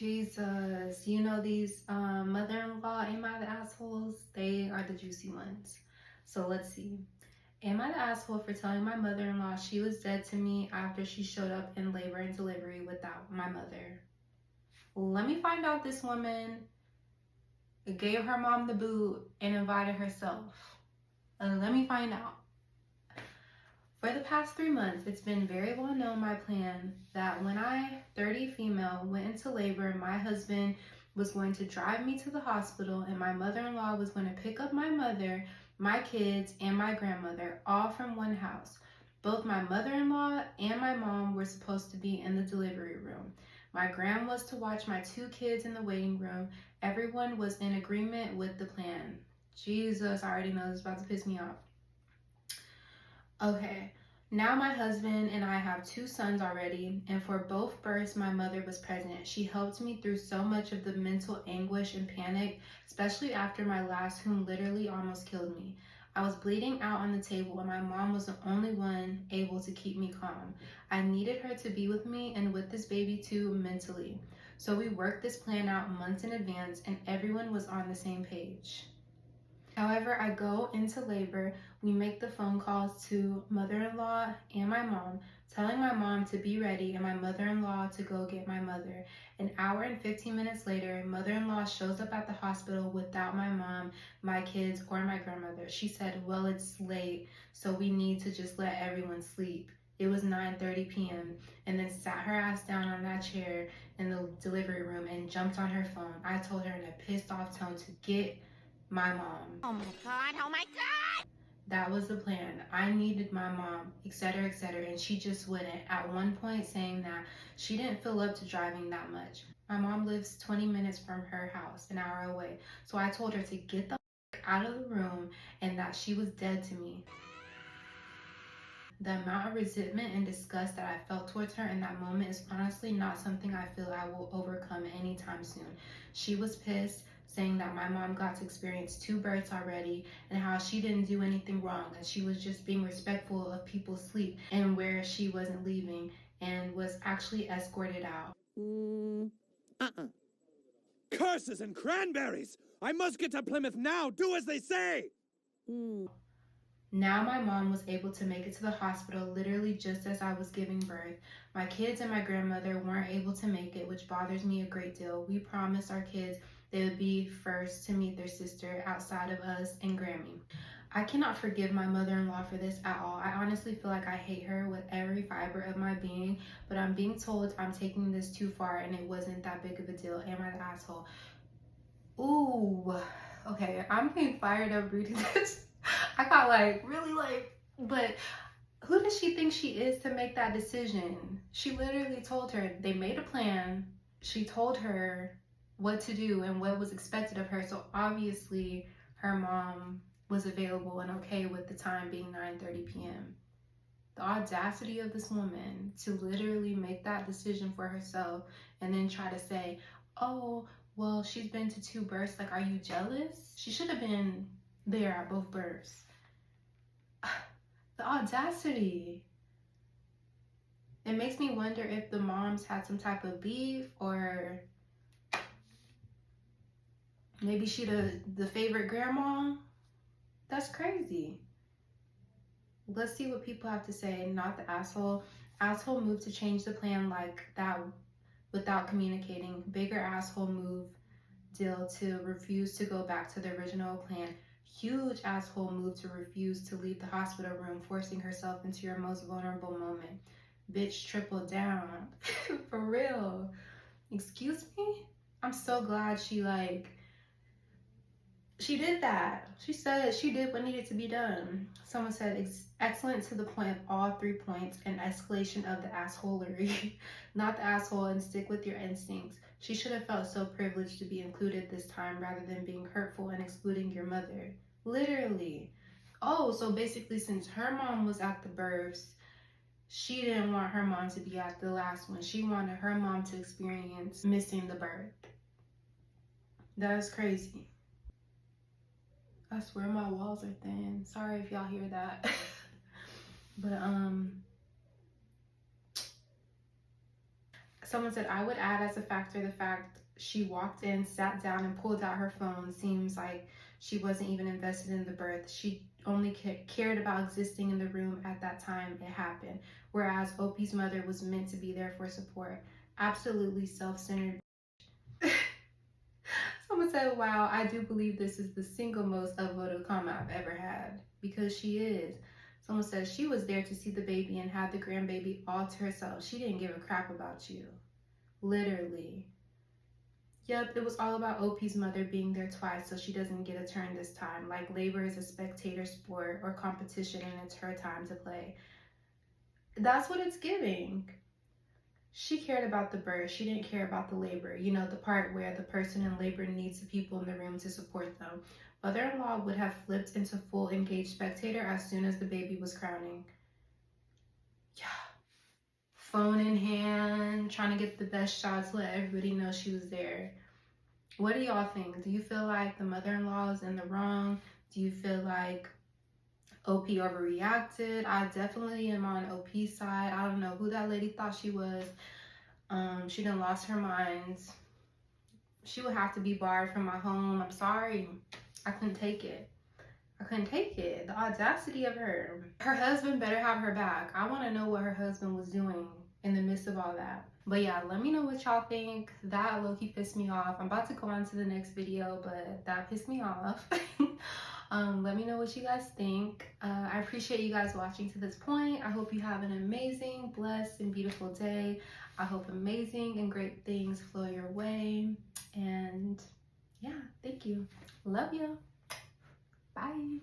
Jesus, you know these mother-in-law, am I the assholes? They are the juicy ones. So let's see. Am I the asshole for telling my mother-in-law she was dead to me after she showed up in labor and delivery without my mother? Let me find out this woman gave her mom the boot and invited herself. Let me find out. For the past 3 months, it's been very well known my plan that when I, 30 female, went into labor, my husband was going to drive me to the hospital and my mother-in-law was going to pick up my mother, my kids, and my grandmother, all from one house. Both my mother-in-law and my mom were supposed to be in the delivery room. My grand was to watch my 2 kids in the waiting room. Everyone was in agreement with the plan. Jesus, I already know this is about to piss me off. Okay, now my husband and I have 2 sons already, and for both births, my mother was present. She helped me through so much of the mental anguish and panic, especially after my last, whom literally almost killed me. I was bleeding out on the table, and my mom was the only one able to keep me calm. I needed her to be with me and with this baby too mentally. So we worked this plan out months in advance, and everyone was on the same page. However, I go into labor. We make the phone calls to mother-in-law and my mom, telling my mom to be ready and my mother-in-law to go get my mother. An hour and 15 minutes later, mother-in-law shows up at the hospital without my mom, my kids, or my grandmother. She said, well, it's late, so we need to just let everyone sleep. It was 9:30 p.m. and then sat her ass down on that chair in the delivery room and jumped on her phone. I told her in a pissed off tone to get my mom. Oh my god, oh my god! That was the plan. I needed my mom, etc., etc., and she just wouldn't. At one point, saying that she didn't feel up to driving that much. My mom lives 20 minutes from her house, an hour away. So I told her to get the out of the room and that she was dead to me. The amount of resentment and disgust that I felt towards her in that moment is honestly not something I feel I will overcome anytime soon. She was pissed, saying that my mom got to experience 2 births already and how she didn't do anything wrong and she was just being respectful of people's sleep and where she wasn't leaving and was actually escorted out. Curses and cranberries! I must get to Plymouth now! Do as they say! Now my mom was able to make it to the hospital literally just as I was giving birth. My kids and my grandmother weren't able to make it, which bothers me a great deal. We promised our kids they would be first to meet their sister outside of us and Grammy. I cannot forgive my mother-in-law for this at all. I honestly feel like I hate her with every fiber of my being, but I'm being told I'm taking this too far and it wasn't that big of a deal. Am I the asshole? Ooh, okay, I'm getting fired up reading this. I got but who does she think she is to make that decision? She literally told her, they made a plan. She told her what to do and what was expected of her. So obviously her mom was available and okay with the time being 9:30 p.m. The audacity of this woman to literally make that decision for herself and then try to say, oh, well, she's been to 2 births. Like, are you jealous? She should have been there at both births. The audacity. It makes me wonder if the moms had some type of beef or maybe she the favorite grandma. That's crazy. Let's see what people have to say. Not the asshole. Asshole move to change the plan like that without communicating. Bigger asshole move deal to refuse to go back to the original plan. Huge asshole move to refuse to leave the hospital room, forcing herself into your most vulnerable moment. Bitch, triple down. For real. Excuse me? I'm so glad she did that. She said she did what needed to be done. Someone said, excellent to the point of all 3 points and escalation of the assholery. Not the asshole and stick with your instincts. She should have felt so privileged to be included this time rather than being hurtful and excluding your mother. Literally. Oh, so basically since her mom was at the births, she didn't want her mom to be at the last one. She wanted her mom to experience missing the birth. That is crazy. I swear my walls are thin. Sorry if y'all hear that. But Someone said, I would add as a factor the fact she walked in, sat down, and pulled out her phone. Seems like she wasn't even invested in the birth. She only cared about existing in the room at that time it happened. Whereas OP's mother was meant to be there for support. Absolutely self-centered. Someone said, wow, I do believe this is the single most upvoted comment I've ever had. Because she is. Someone says she was there to see the baby and have the grandbaby all to herself. She didn't give a crap about you. Literally. Yep, it was all about OP's mother being there twice so she doesn't get a turn this time. Like labor is a spectator sport or competition and it's her time to play. That's what it's giving. She cared about the birth. She didn't care about the labor. You know, the part where the person in labor needs the people in the room to support them. Mother-in-law would have flipped into full engaged spectator as soon as the baby was crowning. Yeah. Phone in hand, trying to get the best shots, let everybody know she was there. What do y'all think? Do you feel like the mother-in-law is in the wrong? Do you feel like OP overreacted? I definitely am on OP's side. I don't know who that lady thought she was. She done lost her mind. She would have to be barred from my home. I'm sorry. I couldn't take it. I couldn't take it. The audacity of her. Her husband better have her back. I want to know what her husband was doing in the midst of all that. But yeah, let me know what y'all think. That low-key pissed me off. I'm about to go on to the next video, but that pissed me off. Let me know what you guys think. I appreciate you guys watching to this point. I hope you have an amazing, blessed, and beautiful day. I hope amazing and great things flow your way. And yeah, thank you. Love you. Bye.